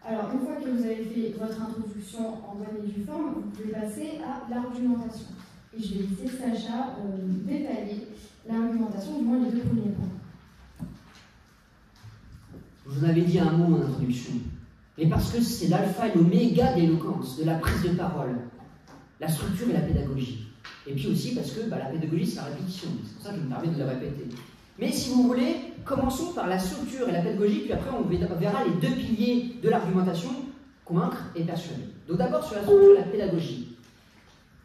Alors, une fois que vous avez fait votre introduction en bonne et due forme, vous pouvez passer à l'argumentation. Et je vais laisser Sacha détailler l'argumentation, du moins les 2 premiers points. Je vous en avais dit un mot en introduction, mais parce que c'est l'alpha et l'oméga de l'éloquence, de la prise de parole, la structure et la pédagogie. Et puis aussi parce que la pédagogie, c'est la répétition, c'est pour ça qu'il me permet de le répéter. Mais si vous voulez, commençons par la structure et la pédagogie, puis après on verra les 2 piliers de l'argumentation, convaincre et persuader. Donc d'abord sur la structure et la pédagogie.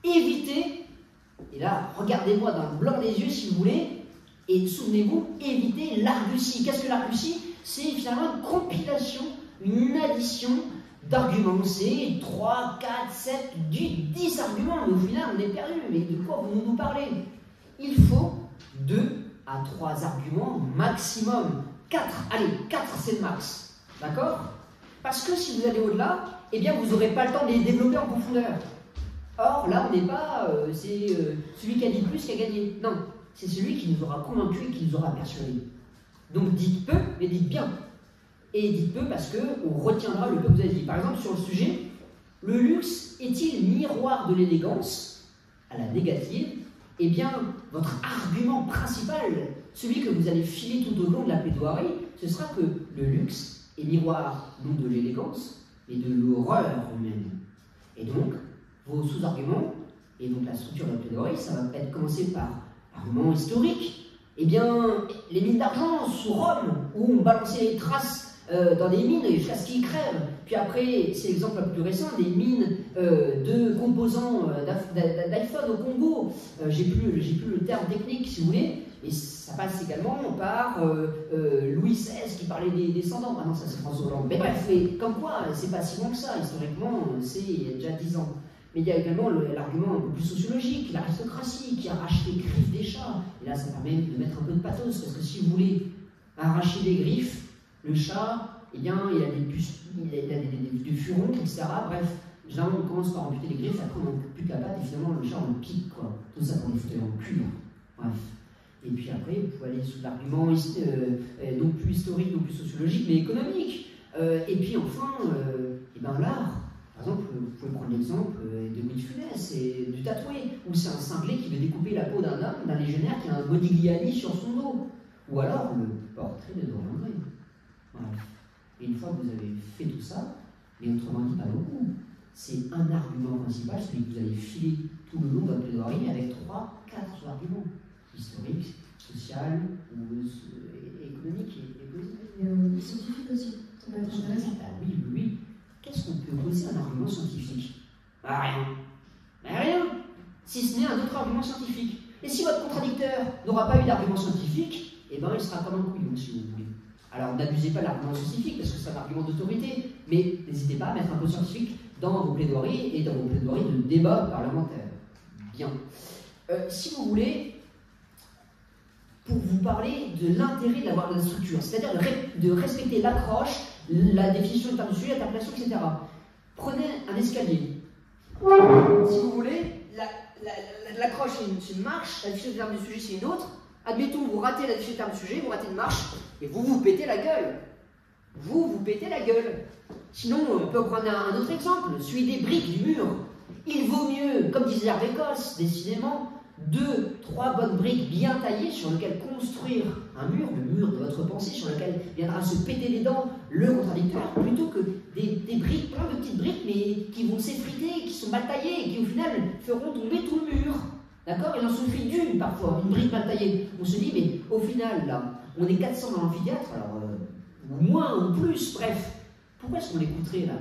Évitez, et là regardez-moi dans le blanc des yeux si vous voulez, et souvenez-vous, évitez l'argutie. Qu'est-ce que l'argutie? C'est finalement une compilation, une addition d'arguments. C'est 3, 4, 7, 10 arguments, mais au final on est perdu. Mais de quoi vous nous parlez? Il faut 2 à 3 arguments maximum. 4, allez, 4 c'est le max. D'accord? Parce que si vous allez au-delà, eh bien vous n'aurez pas le temps de les développer en profondeur. Or, là, on n'est pas, c'est celui qui a dit plus qui a gagné. Non, c'est celui qui nous aura convaincu et qui nous aura persuadé. Donc dites peu, mais dites bien. Et dites peu parce qu'on retiendra le peu que vous avez dit. Par exemple, sur le sujet, le luxe est-il miroir de l'élégance? À la négative, eh bien, votre argument principal, celui que vous allez filer tout au long de la plaidoirie, ce sera que le luxe est miroir non de l'élégance, mais de l'horreur humaine. Et donc, vos sous-arguments, et donc la structure de la plaidoirie, ça va être commencé par argument historique. Eh bien, les mines d'argent sous Rome, où on balançait les traces dans des mines jusqu'à ce qu'ils crèvent. Puis après, c'est l'exemple le plus récent, des mines de composants d'iPhone au Congo. J'ai plus le terme technique, si vous voulez. Et ça passe également par Louis XVI qui parlait des descendants. Ah non, ça c'est François Hollande. Mais bref, comme quoi, c'est pas si loin que ça. Historiquement, c'est il y a déjà 10 ans. Mais il y a également l'argument un peu plus sociologique, l'aristocratie qui arrache les griffes des chats. Et là, ça permet de mettre un peu de pathos, parce que si vous voulez arracher les griffes, le chat, eh bien, il a des puces, il a des furons, etc. Bref, généralement, on commence par amputer les griffes, après on ampute la patte, et finalement, le chat, on le pique, quoi. Tout ça pour les fauteuils en cuir. Bref. Et puis après, vous pouvez aller sous l'argument non plus historique, non plus sociologique, mais économique. Et puis enfin, eh ben, l'art. Par exemple, vous pouvez prendre l'exemple de Louis de Funès et du tatoué, où c'est un cinglé qui veut découper la peau d'un homme, d'un légionnaire qui a un Modigliani sur son dos. Ou alors le portrait de Dorian Gray. Voilà. Et une fois que vous avez fait tout ça, mais autrement dit pas beaucoup, c'est un argument principal, celui que vous allez filer tout le long de votre plaidoirie avec 3, 4 arguments. Historique, social, ou économique et politique. Scientifique aussi, ça va être intéressant. Oui. Qu'est-ce qu'on peut poser un argument scientifique? Rien. Rien. Si ce n'est un autre argument scientifique. Et si votre contradicteur n'aura pas eu d'argument scientifique, eh ben il sera comme un couillon, si vous voulez. Alors n'abusez pas de l'argument scientifique, parce que c'est un argument d'autorité, mais n'hésitez pas à mettre un peu scientifique dans vos plaidoiries et dans vos plaidoiries de débat parlementaire. Bien. Si vous voulez, pour vous parler de l'intérêt d'avoir de la structure, c'est-à-dire de respecter l'accroche, la définition du terme du sujet, l'interprétation, etc. Prenez un escalier. Si vous voulez, l'accroche c'est une marche, la définition du terme du sujet c'est une autre. Admettons, vous ratez la définition du terme du sujet, vous ratez une marche, et vous vous pétez la gueule. Vous pétez la gueule. Sinon, on peut prendre un autre exemple, celui des briques du mur. Il vaut mieux, comme disait Hervé Cosse, décidément, 2, 3 bonnes briques bien taillées sur lesquelles construire un mur, le mur de votre pensée, sur lequel viendra se péter les dents le contradicteur, plutôt que des briques, plein de petites briques, mais qui vont s'effriter, qui sont mal taillées, et qui au final feront tomber tout le mur. D'accord? Il en suffit d'une parfois, une brique mal taillée. On se dit, mais au final, là, on est 400 dans l'amphithéâtre, alors, ou moins, ou plus, bref. Pourquoi est-ce qu'on l'écouterait là?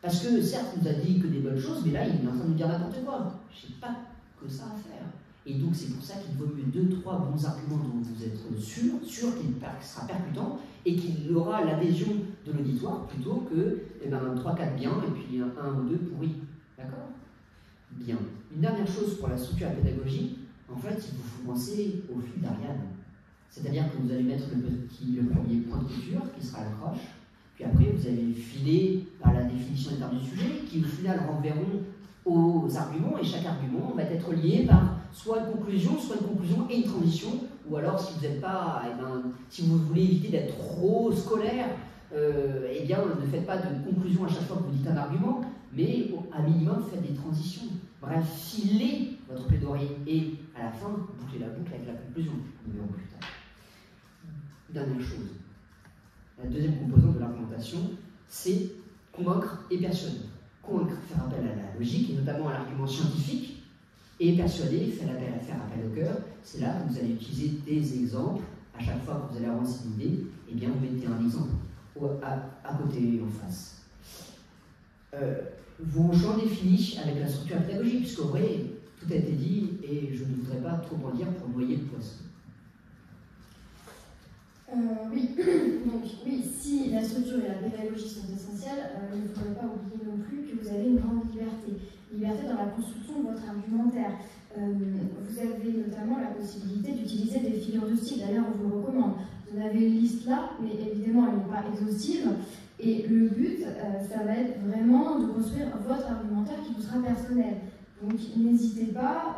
Parce que certes, il nous a dit que des bonnes choses, mais là, il est en train de nous dire n'importe quoi. Je n'ai pas que ça à faire. Et donc, c'est pour ça qu'il vaut mieux 2, 3 bons arguments dont vous êtes sûr qu'il sera percutant et qu'il aura l'adhésion de l'auditoire plutôt que 3, 4 bien et puis 1 ou 2 pourris. D'accord? Bien. Une dernière chose pour la structure à la pédagogie, en fait, il vous faut penser au fil d'Ariane. C'est-à-dire que vous allez mettre le premier point de couture qui sera l'accroche, puis après, vous allez filer par la définition des termes du sujet qui, au final, renverront aux arguments, et chaque argument va être lié par soit une conclusion et une transition, ou alors si vous n'êtes pas, si vous voulez éviter d'être trop scolaire, eh bien, ne faites pas de conclusion à chaque fois que vous dites un argument, mais à minimum, faites des transitions. Bref, filez votre plaidoyer et à la fin, bouclez la boucle avec la conclusion. Nous verrons plus tard. Dernière chose, la deuxième composante de l'argumentation, c'est convaincre et persuader. Convaincre, faire appel à la logique et notamment à l'argument scientifique, et persuader, faire appel au cœur. C'est là que vous allez utiliser des exemples. À chaque fois que vous allez avancer une idée, eh bien, vous mettez un exemple à côté, en face. Vos champs définis avec la structure pédagogique, puisque vous voyez, tout a été dit et je ne voudrais pas trop en dire pour noyer le poisson. Oui, donc oui, si la structure et la pédagogie sont essentielles, il ne faudrait pas oublier non plus que vous avez une grande liberté. Liberté dans la construction de votre argumentaire. Vous avez notamment la possibilité d'utiliser des figures de style, d'ailleurs on vous le recommande. Vous en avez une liste là, mais évidemment elle n'est pas exhaustive. Et le but, ça va être vraiment de construire votre argumentaire qui vous sera personnel. Donc n'hésitez pas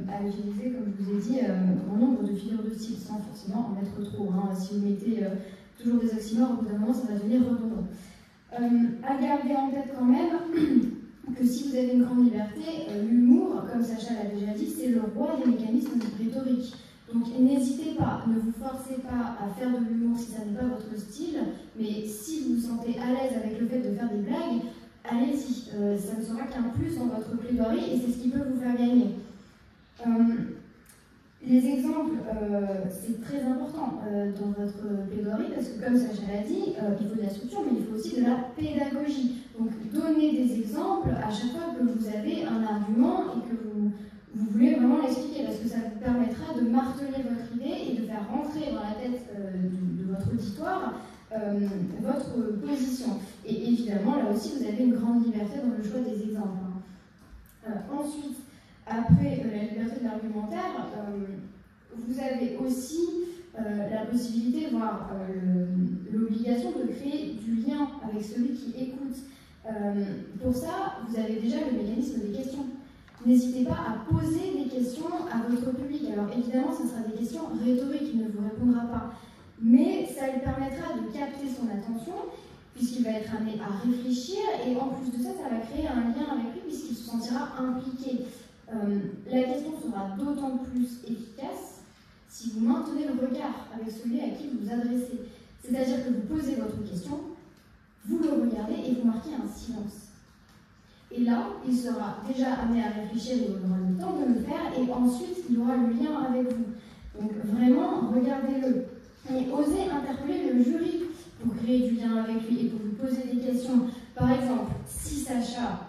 à utiliser, comme je vous ai dit, un grand nombre de figures de style, sans forcément en mettre trop. Hein. Si vous mettez toujours des oxymores, au bout d'un moment, ça va devenir redondant. À garder en tête quand même que si vous avez une grande liberté, l'humour, comme Sacha l'a déjà dit, c'est le roi des mécanismes rhétoriques. Donc n'hésitez pas, ne vous forcez pas à faire de l'humour si ça n'est pas votre style, mais si vous vous sentez à l'aise avec le fait de faire des blagues, allez-y, ça ne sera qu'un plus dans votre plaidoirie et c'est ce qui peut vous faire gagner. Les exemples, c'est très important dans votre plaidoirie parce que comme Sacha l'a dit, il faut de la structure mais il faut aussi de la pédagogie. Donc donnez des exemples à chaque fois que vous avez un argument et que vous voulez vraiment l'expliquer parce que ça vous permettra de marteler votre idée et de faire rentrer dans la tête de votre auditoire votre position. Et évidemment, là aussi, vous avez une grande liberté dans le choix des exemples. Ensuite, après la liberté de l'argumentaire, vous avez aussi la possibilité, voire l'obligation de créer du lien avec celui qui écoute. Pour ça, vous avez déjà le mécanisme des questions. N'hésitez pas à poser des questions à votre public. Alors évidemment, ce sera des questions rhétoriques, il ne vous répondra pas. Mais ça lui permettra de capter son attention, puisqu'il va être amené à réfléchir, et en plus de ça, ça va créer un lien avec lui, puisqu'il se sentira impliqué. La question sera d'autant plus efficace si vous maintenez le regard avec celui à qui vous vous adressez. C'est-à-dire que vous posez votre question, vous le regardez et vous marquez un silence. Et là, il sera déjà amené à réfléchir, il aura le temps de le faire, et ensuite, il aura le lien avec vous. Donc vraiment, regardez-le. Et osez interpeller le jury pour créer du lien avec lui et pour lui poser des questions. Par exemple, si Sacha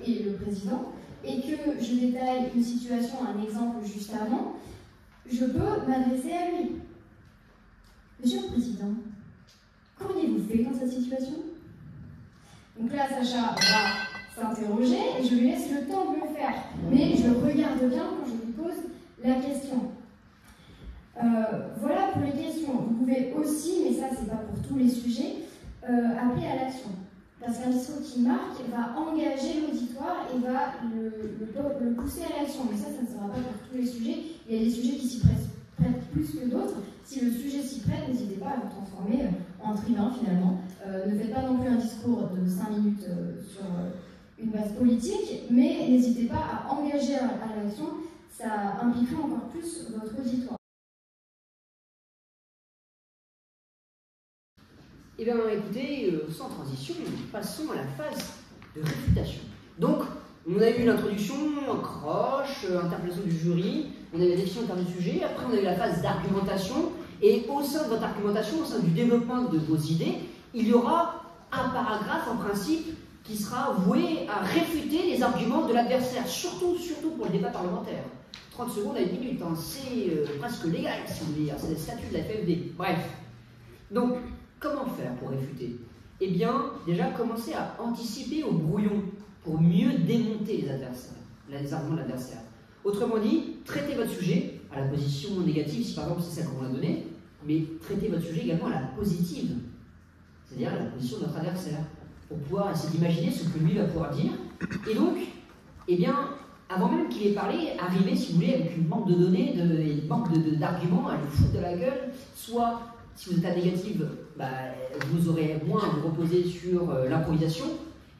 est le président et que je détaille une situation, un exemple juste avant, je peux m'adresser à lui. Monsieur le Président, qu'auriez-vous fait dans cette situation? Donc là, Sacha va s'interroger et je lui laisse le temps de le faire. Mais je regarde bien quand je lui pose la question. Voilà pour les questions. Vous pouvez aussi, mais ça c'est pas pour tous les sujets, appeler à l'action. Parce qu'un discours qui marque va engager l'auditoire et va le pousser à l'action. Mais ça ne sera pas pour tous les sujets. Il y a des sujets qui s'y prêtent plus que d'autres. Si le sujet s'y prête, n'hésitez pas à vous transformer en tribun finalement. Ne faites pas non plus un discours de 5 minutes sur une base politique, mais n'hésitez pas à engager à l'action. Ça impliquera encore plus votre auditoire. Eh bien, écoutez, sans transition, passons à la phase de réfutation. Donc, on a eu l'introduction, accroche, interpellation du jury, on a eu la définition en termes de sujet, après on a eu la phase d'argumentation, et au sein de votre argumentation, au sein du développement de vos idées, il y aura un paragraphe en principe qui sera voué à réfuter les arguments de l'adversaire, surtout pour le débat parlementaire. 30 secondes à 1 minute, hein, c'est presque légal, si vous voulez, c'est le statut de la FFD. Bref. Donc, comment faire pour réfuter? Eh bien, déjà, commencez à anticiper au brouillon pour mieux démonter les adversaires, les arguments de l'adversaire. Autrement dit, traitez votre sujet à la position négative, si par exemple c'est celle qu'on a donnée, mais traitez votre sujet également à la positive, c'est-à-dire à la position de notre adversaire, pour pouvoir essayer d'imaginer ce que lui va pouvoir dire. Et donc, eh bien, avant même qu'il ait parlé, arriver, si vous voulez, avec une banque de données, une banque d'arguments à lui foutre de la gueule, soit Si vous êtes à la négative, bah, vous aurez moins à vous reposer sur l'improvisation.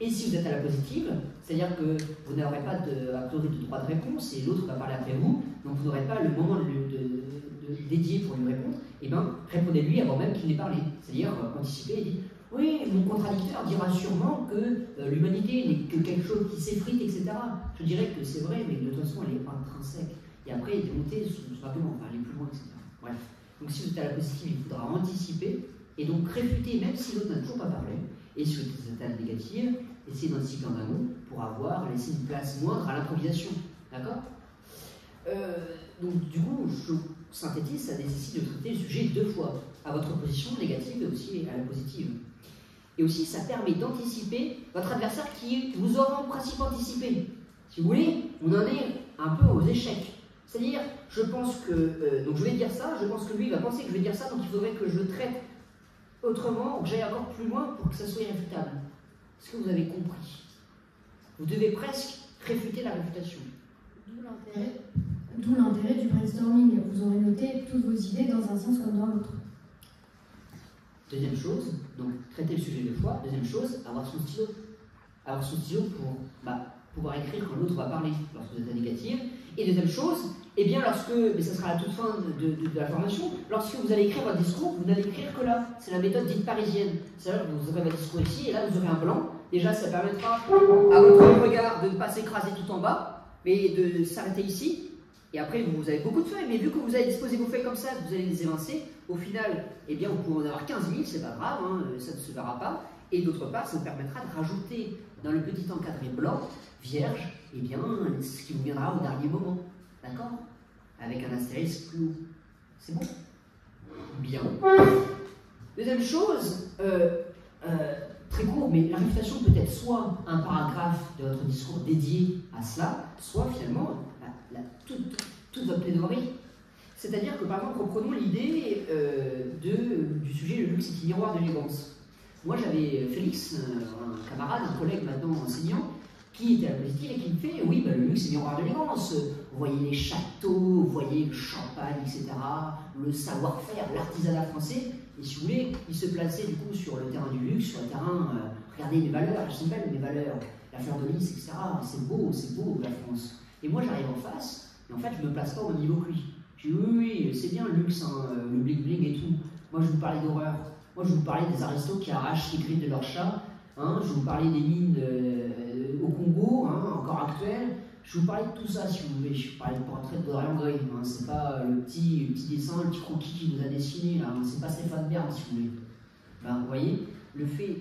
Et si vous êtes à la positive, c'est-à-dire que vous n'aurez pas a priori de droit de réponse et l'autre va parler après vous, donc vous n'aurez pas le moment dédié pour lui répondre, et bien répondez-lui avant même qu'il n'ait parlé. C'est-à-dire anticipez et dites oui, mon contradicteur dira sûrement que l'humanité n'est que quelque chose qui s'effrite, etc. Je dirais que c'est vrai, mais de toute façon elle est intrinsèque. Et après, démonter sous argument, enfin aller plus loin, etc. Bref. Donc si vous êtes à la positive, il faudra anticiper et donc réfuter même si l'autre n'a toujours pas parlé. Et si vous êtes à la négative, essayez d'anticiper en amont pour laisser une place moindre à l'improvisation. D'accord? Donc du coup, je synthétise, ça nécessite de traiter le sujet 2 fois, à votre position négative et aussi à la positive. Et aussi, ça permet d'anticiper votre adversaire qui vous aura en principe anticipé. Si vous voulez, on en est un peu aux échecs. C'est-à-dire, je pense que, donc je vais dire ça, je pense que lui il va penser que je vais dire ça, donc il faudrait que je le traite autrement, ou que j'aille encore plus loin pour que ça soit irréfutable. Est-ce que vous avez compris? Vous devez presque réfuter la réfutation. D'où l'intérêt du brainstorming. Vous aurez noté toutes vos idées dans un sens comme dans l'autre. Deuxième chose, donc traiter le sujet 2 fois. Deuxième chose, avoir son stylo. Avoir son stylo pour pouvoir écrire quand l'autre va parler, lorsque vous êtes à la négative. Et deuxième chose, eh bien mais ça sera à la toute fin de la formation, lorsque vous allez écrire votre discours, vous n'allez écrire que là. C'est la méthode dite parisienne. C'est-à-dire que vous aurez votre discours ici, et là vous aurez un blanc. Déjà, ça permettra à votre regard de ne pas s'écraser tout en bas, mais de s'arrêter ici. Et après, vous avez beaucoup de feuilles, mais vu que vous allez disposer vos feuilles comme ça, vous allez les évincer, au final, eh bien, vous pouvez en avoir 15 000, c'est pas grave, hein, ça ne se verra pas. Et d'autre part, ça vous permettra de rajouter dans le petit encadré blanc, vierge, eh bien, ce qui vous viendra au dernier moment. D'accord? Avec un astérisque clou. C'est bon? Bien. Deuxième chose, très court, mais la réfutation peut être soit un paragraphe de votre discours dédié à cela, soit finalement toute votre plaidoirie. C'est-à-dire que, par exemple, reprenons l'idée du sujet le luxe est un miroir d'élégance. Moi, j'avais Félix, un camarade, un collègue maintenant enseignant, qui était à la positive et qui me fait oui, le luxe est miroir d'élégance. Vous voyez les châteaux, vous voyez le champagne, etc., le savoir-faire, l'artisanat français. Et si vous voulez, il se plaçait du coup sur le terrain du luxe, sur le terrain, regardez les valeurs, elles sont belles les valeurs, la fleur de lys, etc. C'est beau la France. Et moi, j'arrive en face, et en fait, je ne me place pas au même niveau que lui. Je dis oui, c'est bien le luxe, hein, le bling-bling et tout. Moi, je vous parlais d'horreur. Moi, je vous parlais des aristos qui arrachent les griffes de leurs chats. Hein, je vous parlais des mines au Congo, hein, encore actuelles. Je vous parlais de tout ça, si vous voulez. Je vous parlais de portrait de Dorian Gray. Hein, c'est pas le petit dessin, le petit croquis qui nous a dessiné, là. Hein, c'est pas Stéphane Bern, si vous voulez. Ben, vous voyez,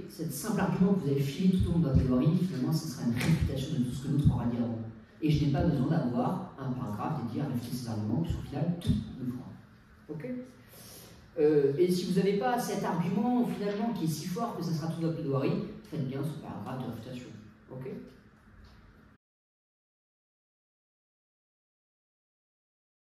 cet simple argument que vous avez filé tout au long de la théorie, finalement, ce sera une réfutation de tout ce que l'autre aura dit avant. Et je n'ai pas besoin d'avoir un paragraphe dédié à réfuter ces arguments, puisqu'au final, tout le fera. Ok? Et si vous n'avez pas cet argument, finalement, qui est si fort que ça sera toute votre plaidoirie, faites bien ce paragraphe de réfutation. Ok?